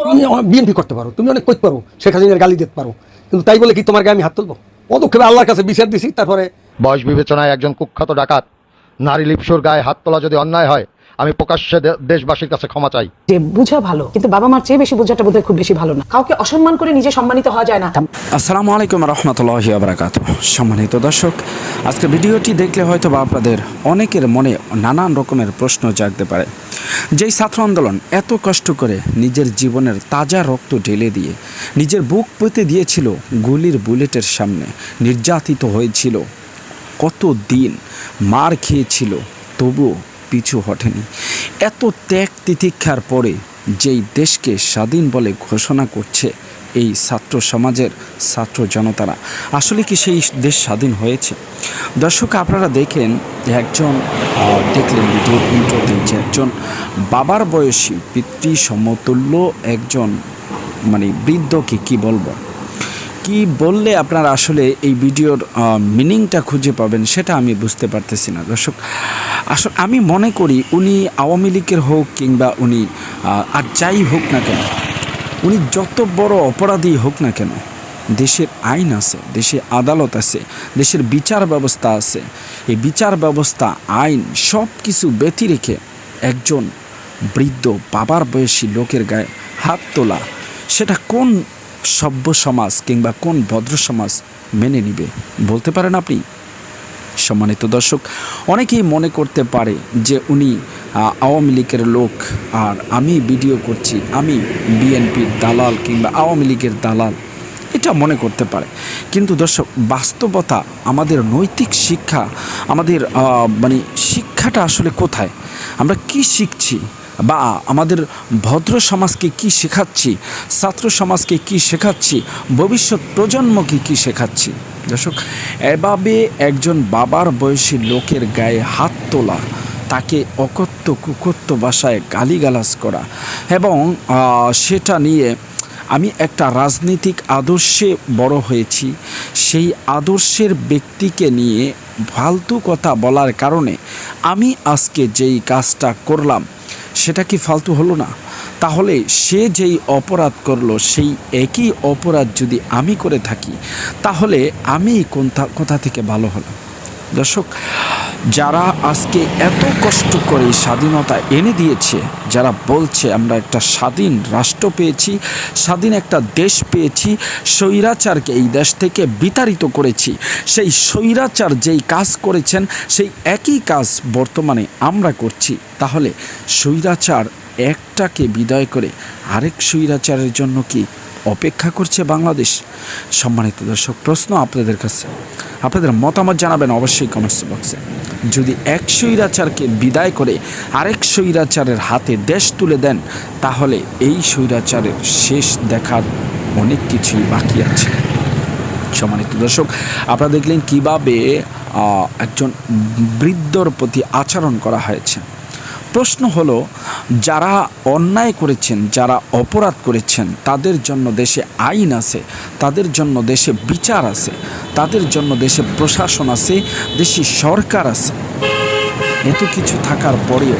তুমি বিএনপি করতে পারো, তুমি অনেক করতে পারো, শেখ হাসিনার গালি দিতে পারো, কিন্তু তাই বলে কি তোমার গায়ে আমি হাত তুলবো? পদক্ষেপে আল্লাহর কাছে বিচার দিছি। তারপরে বয়স বিবেচনায় একজন কুখ্যাত ডাকাত নারী লিপসুর গায়ে হাত তোলা যদি অন্যায় হয়, আমি প্রকাশ্যে দেশবাসীর কাছে ক্ষমা চাই। যে বোঝা ভালো, কিন্তু বাবা মার চেয়ে বেশি বোঝাটা বোধহয় খুব বেশি ভালো না। কাউকে অসম্মান করে নিজে সম্মানিত হওয়া যায় না। আসসালামু আলাইকুম রহমতুল্লাহি ওয়া বারাকাতুহু। সম্মানিত দর্শক, আজকে ভিডিওটি দেখলে হয়তো বা আপনাদের অনেকের মনে নানান রকমের প্রশ্ন জাগতে পারে। যেই ছাত্র আন্দোলন এত কষ্ট করে নিজের জীবনের তাজা রক্ত ঢেলে দিয়ে নিজের বুক পেতে দিয়েছিল গুলির বুলেটের সামনে, নির্যাতিত হয়েছিল, কত দিন মার খেয়েছিল, তবুও পিছু হটেনি। এত ত্যাগ তিতিক্ষার পরে যেই দেশকে স্বাধীন বলে ঘোষণা করছে এই ছাত্র সমাজের ছাত্র জনতারা, আসলে কি সেই দেশ স্বাধীন হয়েছে? দর্শক, আপনারা দেখেন একজন দেখলেন ভিডিওর ইন্ট্রোতে যে একজন বাবার বয়সী পিতৃ সমতুল্য একজন বৃদ্ধকে কি বলবো, কি বললে আপনারা আসলে এই ভিডিওর মিনিংটা খুঁজে পাবেন সেটা আমি বুঝতে পারতেছি না। দর্শক, আসলে আমি মনে করি উনি আওয়ামী লীগের হোক কিংবা উনি আর যাই হোক না কেন, উনি যত বড় অপরাধী হোক না কেন, দেশের আইন আছে, দেশে আদালত আছে, দেশের বিচার ব্যবস্থা আছে। এই বিচার ব্যবস্থা, আইন সব কিছু ব্যতি রেখে একজন বৃদ্ধ বাবার বয়সী লোকের গায়ে হাত তোলা, সেটা কোন সভ্য সমাজ কিংবা কোন ভদ্র সমাজ মেনে নিবে বলতে পারেন আপনি? সম্মানিত দর্শক, অনেকেই মনে করতে পারে যে উনি আওয়ামী লীগের লোক আর আমি ভিডিও করছি, আমি বিএনপির দালাল কিংবা আওয়ামী লীগের দালাল, এটা মনে করতে পারে। কিন্তু দর্শক, বাস্তবতা, আমাদের নৈতিক শিক্ষা, আমাদের শিক্ষাটা আসলে কোথায়? আমরা কি শিখছি বা আমাদের ভদ্র সমাজকে কি শেখাচ্ছি, ছাত্র সমাজকে কি শেখাচ্ছি, ভবিষ্যৎ প্রজন্মকে কি শেখাচ্ছি? দর্শক, এভাবে একজন বাবার বয়সী লোকের গায়ে হাত তোলা, তাকে অকথ্য কুকথ্য ভাষায় গালিগালাজ করা, এবং সেটা নিয়ে আমি একটা রাজনৈতিক আদর্শে বড় হয়েছি, সেই আদর্শের ব্যক্তিকে নিয়ে ফালতু কথা বলার কারণে আমি আজকে যেই কাজটা করলাম সেটা কি ফালতু হলো না? তাহলে সে যেই অপরাধ করলো সেই একই অপরাধ যদি আমি করে থাকি, তাহলে আমি কোথা থেকে ভালো হলাম? দর্শক, যারা আজকে এত কষ্ট করে স্বাধীনতা এনে দিয়েছে, যারা বলছে আমরা একটা স্বাধীন রাষ্ট্র পেয়েছি, স্বাধীন একটা দেশ পেয়েছি, স্বৈরাচারকে এই দেশ থেকে বিতাড়িত করেছি, সেই স্বৈরাচার যেই কাজ করেছেন সেই একই কাজ বর্তমানে আমরা করছি, তাহলে স্বৈরাচার একটাকে বিদায় করে আরেক স্বৈরাচারের জন্য কি অপেক্ষা করছে বাংলাদেশ? সম্মানিত দর্শক, প্রশ্ন আপনাদের কাছে, আপনাদের মতামত জানাবেন অবশ্যই কমেন্টস বক্সে। যদি এক স্বৈরাচারকে বিদায় করে আরেক স্বৈরাচারের হাতে দেশ তুলে দেন, তাহলে এই স্বৈরাচারের শেষ দেখার অনেক কিছুই বাকি আছে। সম্মানিত দর্শক, আপনারা দেখলেন কীভাবে একজন বৃদ্ধর প্রতি আচরণ করা হয়েছে। প্রশ্ন হলো, যারা অন্যায় করেছেন, যারা অপরাধ করেছেন, তাদের জন্য দেশে আইন আছে, তাদের জন্য দেশে বিচার আছে, তাদের জন্য দেশে প্রশাসন আছে, দেশে সরকার আছে। এত কিছু থাকার পরেও